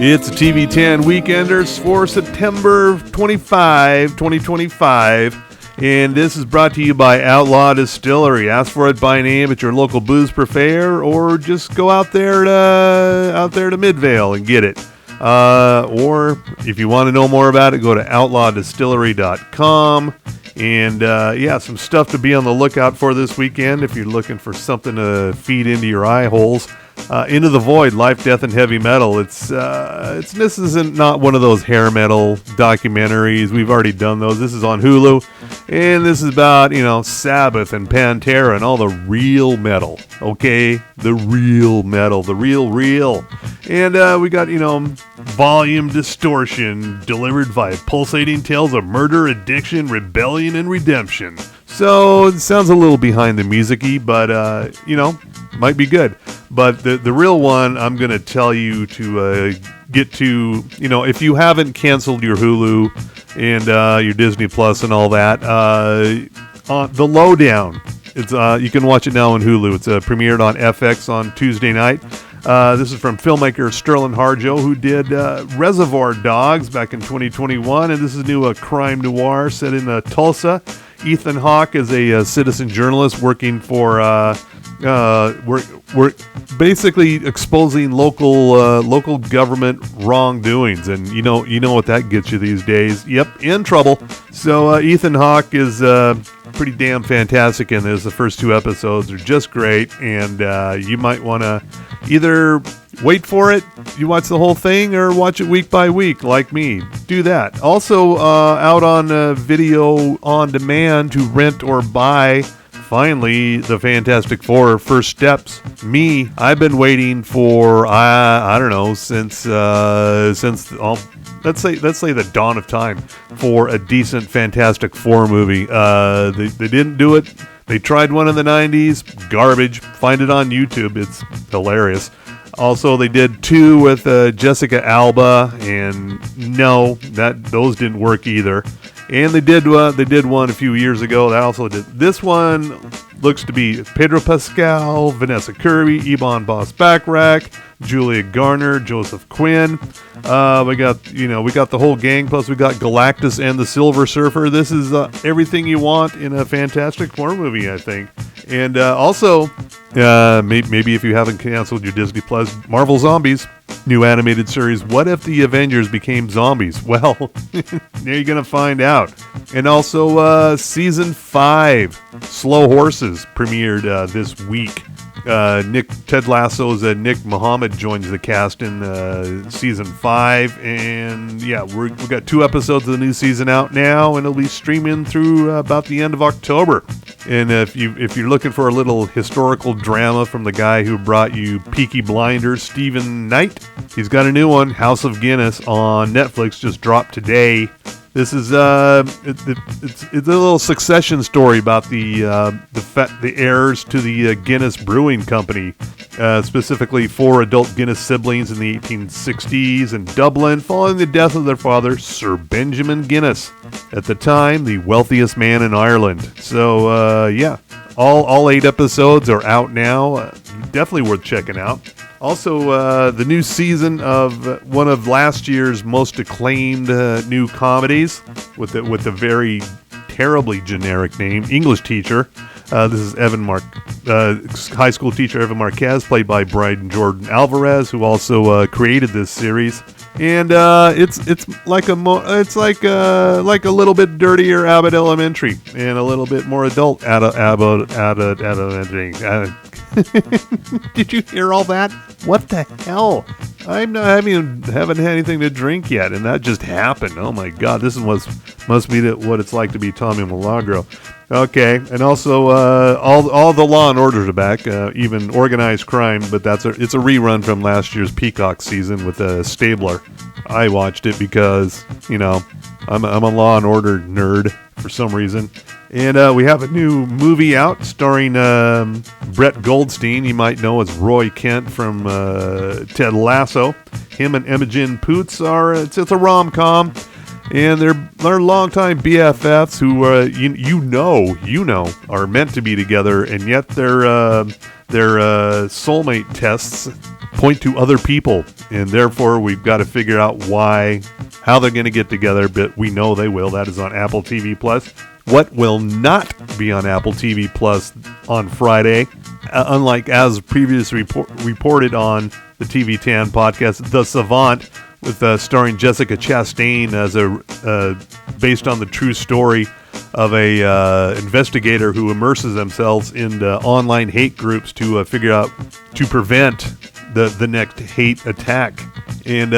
It's a TV10 Weekenders for September 25, 2025. And this is brought to you by Outlaw Distillery. Ask for it by name at your local booze purveyor, or just go out there to Midvale and get it. Or if you want to know more about it, go to outlawdistillery.com. And some stuff to be on the lookout for this weekend if you're looking for something to feed into your eye holes. Into the Void, Life, Death, and Heavy Metal. This isn't not one of those hair metal documentaries. We've already done those. This is on Hulu, and this is about, Sabbath and Pantera and all the real metal, okay? The real metal, the real. And we got, Volume Distortion, delivered by pulsating tales of murder, addiction, rebellion, and redemption. So it sounds a little behind the music-y, but, might be good. But the real one, I'm going to tell you to get to, if you haven't canceled your Hulu and your Disney Plus and all that, The Lowdown. It's you can watch it now on Hulu. It's premiered on FX on Tuesday night. This is from filmmaker Sterling Harjo, who did Reservoir Dogs back in 2021, and this is new crime noir set in Tulsa. Ethan Hawke is a citizen journalist working for we're basically exposing local government wrongdoings, and you know what that gets you these days. Yep, in trouble. So Ethan Hawke is pretty damn fantastic in this. The first two episodes are just great, and you might want to either wait for it, you watch the whole thing, or watch it week by week like me. Do that. Also out on video on demand to rent or buy. Finally, the Fantastic Four First Steps. I've been waiting for I don't know since let's say the dawn of time for a decent Fantastic Four movie. They didn't do it. They tried one in the 90s, garbage. Find it on YouTube. It's hilarious. Also, they did two with Jessica Alba, and no, those didn't work either. And they did one a few years ago that also did. This one looks to be Pedro Pascal, Vanessa Kirby, Ebon Boss-Backrack, Julia Garner, Joseph Quinn. We got the whole gang. Plus, we got Galactus and the Silver Surfer. This is everything you want in a Fantastic Four movie, I think. And also, maybe if you haven't canceled your Disney Plus, Marvel Zombies, new animated series. What if the Avengers became zombies? Well, now you're going to find out. And also, Season 5, Slow Horses, premiered this week. Ted Lasso's Nick Mohammed joins the cast in Season 5. And, yeah, we've got 2 episodes of the new season out now, and it'll be streaming through about the end of October. And if you're looking for a little historical drama from the guy who brought you Peaky Blinders, Stephen Knight, he's got a new one, House of Guinness, on Netflix, just dropped today. This is it's a little succession story about the heirs to the Guinness Brewing Company, specifically 4 adult Guinness siblings in the 1860s in Dublin, following the death of their father, Sir Benjamin Guinness, at the time the wealthiest man in Ireland. So all 8 episodes are out now. Definitely worth checking out. Also, the new season of one of last year's most acclaimed new comedies with the very terribly generic name, English Teacher. This is high school teacher Evan Marquez, played by Bryden Jordan Alvarez, who also created this series. And it's like a little bit dirtier Abbott Elementary and a little bit more adult Abbott Elementary. Did you hear all that? What the hell? I haven't had anything to drink yet, and that just happened. Oh my God, this must be what it's like to be Tommy Milagro. Okay, and also all the Law and Orders are back, even Organized Crime, but it's a rerun from last year's Peacock season with Stabler. I watched it because I'm a Law and Order nerd for some reason. And we have a new movie out starring Brett Goldstein. You might know as Roy Kent from Ted Lasso. Him and Imogen Poots it's a rom-com, and they're longtime BFFs who are meant to be together, and yet their soulmate tests point to other people, and therefore we've got to figure out how they're going to get together, but we know they will. That is on Apple TV Plus. What will not be on Apple TV Plus on Friday, unlike as previously reported on the TV10 podcast, The Savant, with starring Jessica Chastain as based on the true story of a investigator who immerses themselves in online hate groups to figure out to prevent the next hate attack, and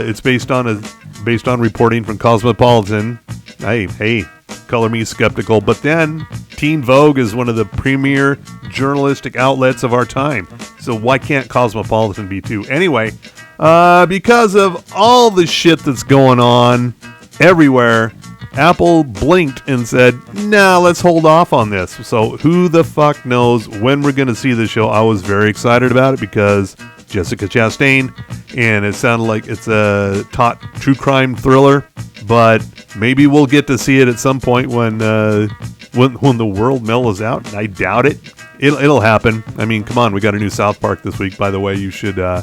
it's based on reporting from Cosmopolitan. Hey, color me skeptical, but then Teen Vogue is one of the premier journalistic outlets of our time, so why can't Cosmopolitan be too? Anyway, because of all the shit that's going on everywhere, Apple blinked and said, nah, let's hold off on this. So who the fuck knows when we're going to see the show? I was very excited about it because Jessica Chastain, and it sounded like it's a taut true crime thriller, but maybe we'll get to see it at some point when the world mellows out, and I doubt it. It'll happen. I mean, come on, we got a new South Park this week, by the way. You should we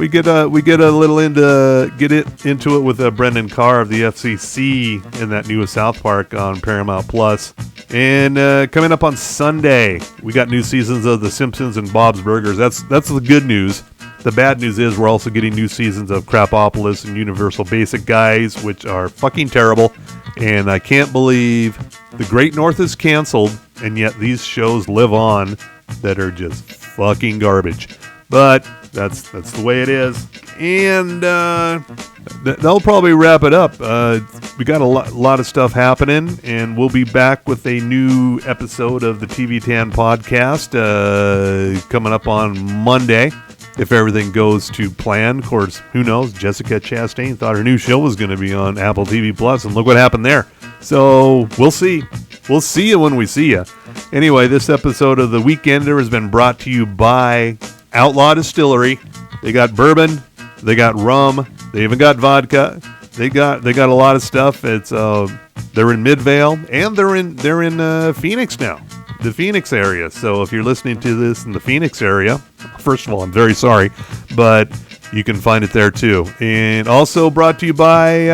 get a little into it with Brendan Carr of the FCC in that new South Park on Paramount Plus. And coming up on Sunday, we got new seasons of The Simpsons and Bob's Burgers. That's the good news. The bad news is we're also getting new seasons of Crapopolis and Universal Basic Guys, which are fucking terrible. And I can't believe The Great North is canceled, and yet these shows live on that are just fucking garbage. But that's the way it is. And that'll probably wrap it up. We got a lot of stuff happening, and we'll be back with a new episode of the TV10 podcast coming up on Monday, if everything goes to plan. Of course, who knows? Jessica Chastain thought her new show was going to be on Apple TV Plus, and look what happened there. So we'll see. We'll see you when we see you. Anyway, this episode of The Weekender has been brought to you by Outlaw Distillery. They got bourbon, they got rum, they even got vodka. They got a lot of stuff. It's they're in Midvale, and they're in Phoenix now, the Phoenix area. So if you're listening to this in the Phoenix area, first of all, I'm very sorry, but you can find it there too. And also brought to you by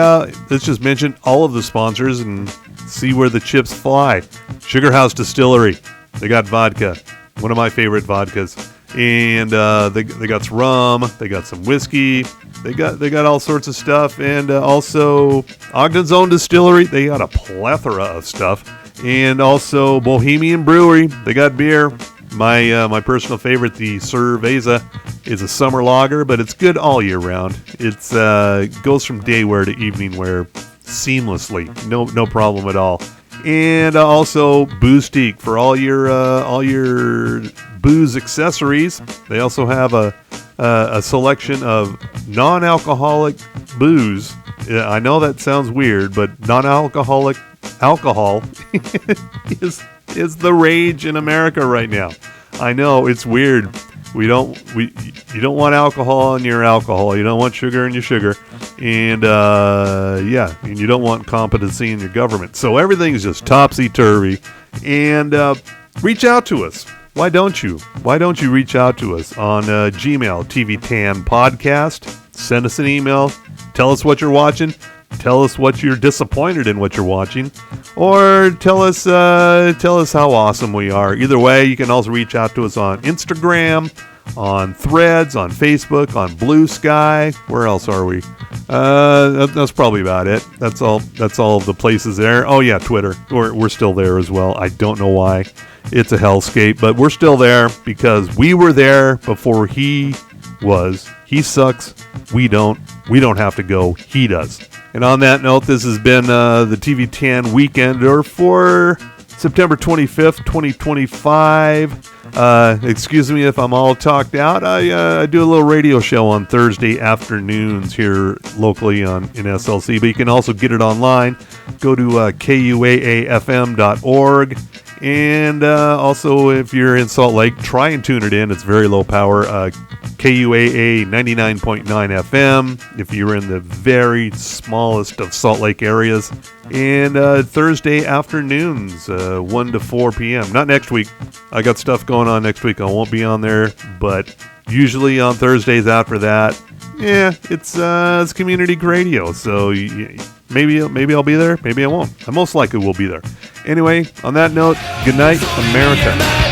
let's just mention all of the sponsors and see where the chips fly. Sugar House Distillery. They got vodka, one of my favorite vodkas. And they got some rum, they got some whiskey, they got all sorts of stuff, and also Ogden's Own Distillery, they got a plethora of stuff, and also Bohemian Brewery, they got beer. My personal favorite, the Cerveza, is a summer lager, but it's good all year round. It's goes from day wear to evening wear seamlessly, no problem at all. And also Boostique for all your booze accessories. They also have a selection of non-alcoholic booze. I know that sounds weird, but non-alcoholic alcohol is the rage in America right now. I know it's weird. You don't want alcohol in your alcohol. You don't want sugar in your sugar, and and you don't want competency in your government. So everything's just topsy-turvy. And reach out to us. Why don't you? Why don't you reach out to us on Gmail, TV10 Podcast? Send us an email. Tell us what you're watching. Tell us what you're disappointed in what you're watching, or tell us how awesome we are. Either way, you can also reach out to us on Instagram, on Threads, on Facebook, on Blue Sky. Where else are we? That's probably about it. That's all of the places there. Oh yeah, Twitter. We're still there as well. I don't know why. It's a hellscape, but we're still there because we were there before he was. He sucks. We don't have to go. He does. And on that note, this has been the TV10 Weekender for September 25th, 2025. Excuse me if I'm all talked out. I do a little radio show on Thursday afternoons here locally in SLC, but you can also get it online. Go to kuaafm.org. And also, if you're in Salt Lake, try and tune it in. It's very low power. KUAA 99.9 FM if you're in the very smallest of Salt Lake areas. And Thursday afternoons, 1 to 4 p.m. Not next week. I got stuff going on next week. I won't be on there, but usually on Thursdays after that, it's community radio. So maybe I'll be there. Maybe I won't. I most likely will be there. Anyway, on that note, good night, America.